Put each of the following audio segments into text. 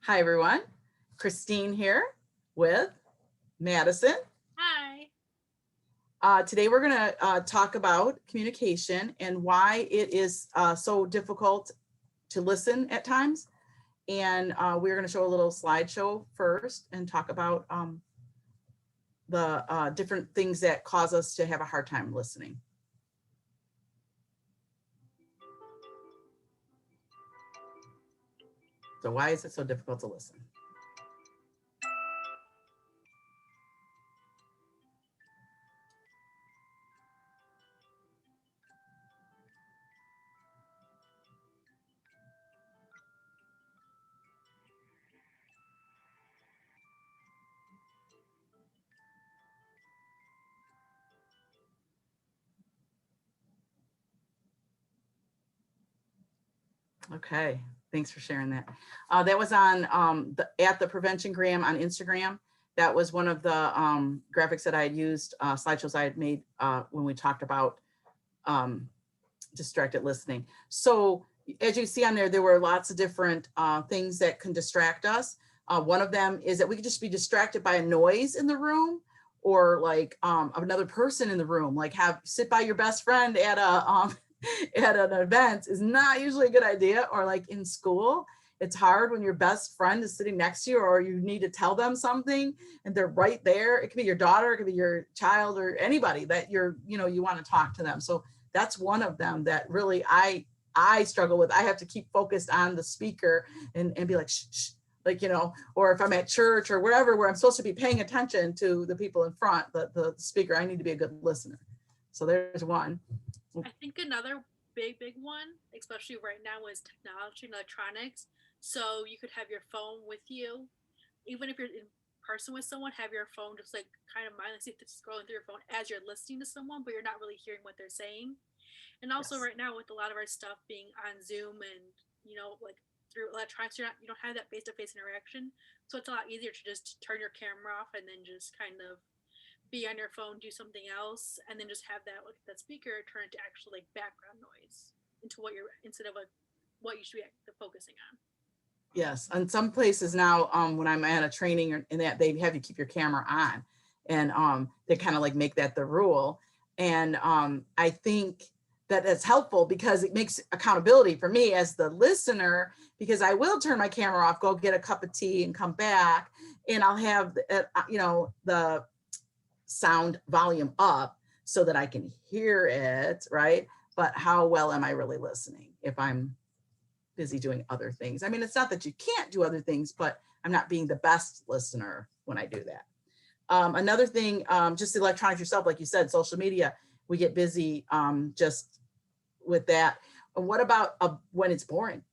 Hi, everyone. Christine here with Madison. Hi. Today, we're going to talk about communication and why it is so difficult to listen at times. And we're going to show a little slideshow first and talk about the different things that cause us to have a hard time listening. So why is it so difficult to listen? Okay, thanks for sharing that. That was on at the PreventionGram on Instagram. That was one of the graphics that I had used, slideshows I had made when we talked about distracted listening. So as you see on there, there were lots of different things that can distract us. One of them is that we could just be distracted by a noise in the room, or like another person in the room, like sit by your best friend at a at an event is not usually a good idea. Or like in school, it's hard when your best friend is sitting next to you, or you need to tell them something and they're right there. It could be your daughter, it could be your child, or anybody that you want to talk to them. So that's one of them that really I struggle with. I have to keep focused on the speaker and be like, shh, shh, like, or if I'm at church or wherever where I'm supposed to be paying attention to the people in front, the speaker, I need to be a good listener. So there's one. I think another big one, especially right now, is technology and electronics. So you could have your phone with you, even if you're in person with someone, have your phone just like kind of mindlessly scrolling through your phone as you're listening to someone, but you're not really hearing what they're saying. And also Yes. right now with a lot of our stuff being on Zoom and like through electronics, you don't have that face to face interaction. So it's a lot easier to just turn your camera off and then just kind of be on your phone, do something else, and then just have that speaker turn into actual like background noise into what you're instead of what you should be focusing on. Yes, and some places now, when I'm at a training and that they have you keep your camera on, and they kind of like make that the rule. And I think that that's helpful because it makes accountability for me as the listener, because I will turn my camera off, go get a cup of tea, and come back, and I'll have the sound volume up so that I can hear it, right? But how well am I really listening if I'm busy doing other things? I mean, it's not that you can't do other things, but I'm not being the best listener when I do that. Another thing, just electronics yourself, like you said, social media, we get busy just with that. And what about when it's boring?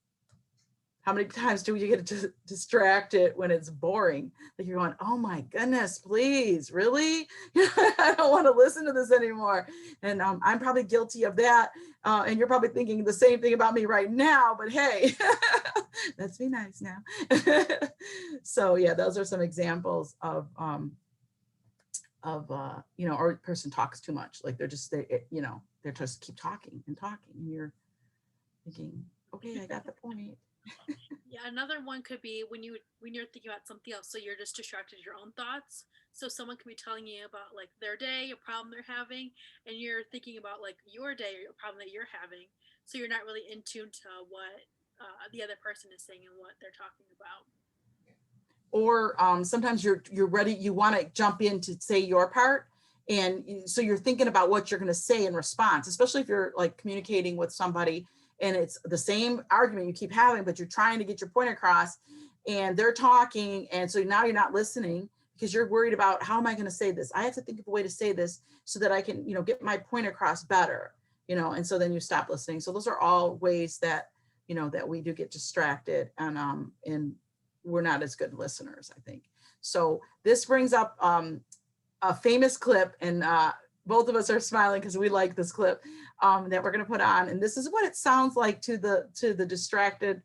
How many times do you get distracted when it's boring? Like you're going, oh my goodness, please, really? I don't want to listen to this anymore. And I'm probably guilty of that. And you're probably thinking the same thing about me right now, but hey, let's be nice now. So yeah, those are some examples of or a person talks too much. Like they're just keep talking and talking. And you're thinking, okay, I got the point. Yeah, another one could be when you're thinking about something else, so you're just distracted with your own thoughts. So someone could be telling you about like their day, a problem they're having, and you're thinking about like your day or a problem that you're having. So you're not really in tune to what the other person is saying and what they're talking about. Or sometimes you're ready, you want to jump in to say your part, and so you're thinking about what you're going to say in response, especially if you're like communicating with somebody and it's the same argument you keep having, but you're trying to get your point across and they're talking, and so now you're not listening because you're worried about, how am I going to say this? I have to think of a way to say this so that I can get my point across better, and so then you stop listening. So those are all ways that that we do get distracted, and we're not as good listeners, I think. So this brings up a famous clip, and both of us are smiling because we like this clip that we're going to put on. And this is what it sounds like to the distracted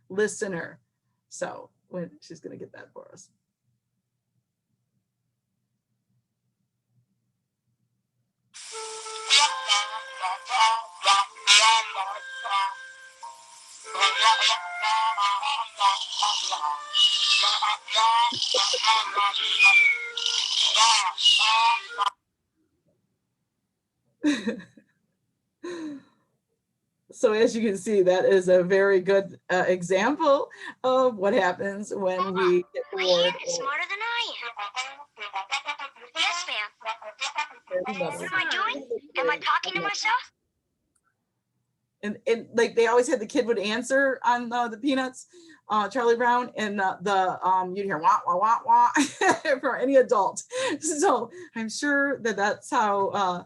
listener. So when she's going to get that for us. So as you can see, that is a very good example of what happens when we get My bored. hand is smarter than I am. Yes, ma'am. What am I doing? Am I talking to myself? And like they always had the kid would answer on the Peanuts, Charlie Brown, and you'd hear wah wah wah wah for any adult. So I'm sure that that's how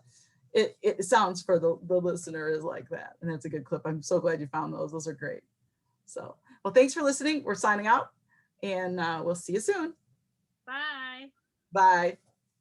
it sounds for the listener is like that, and that's a good clip. I'm so glad you found those. Those are great. So well, thanks for listening. We're signing out, and we'll see you soon. Bye. Bye.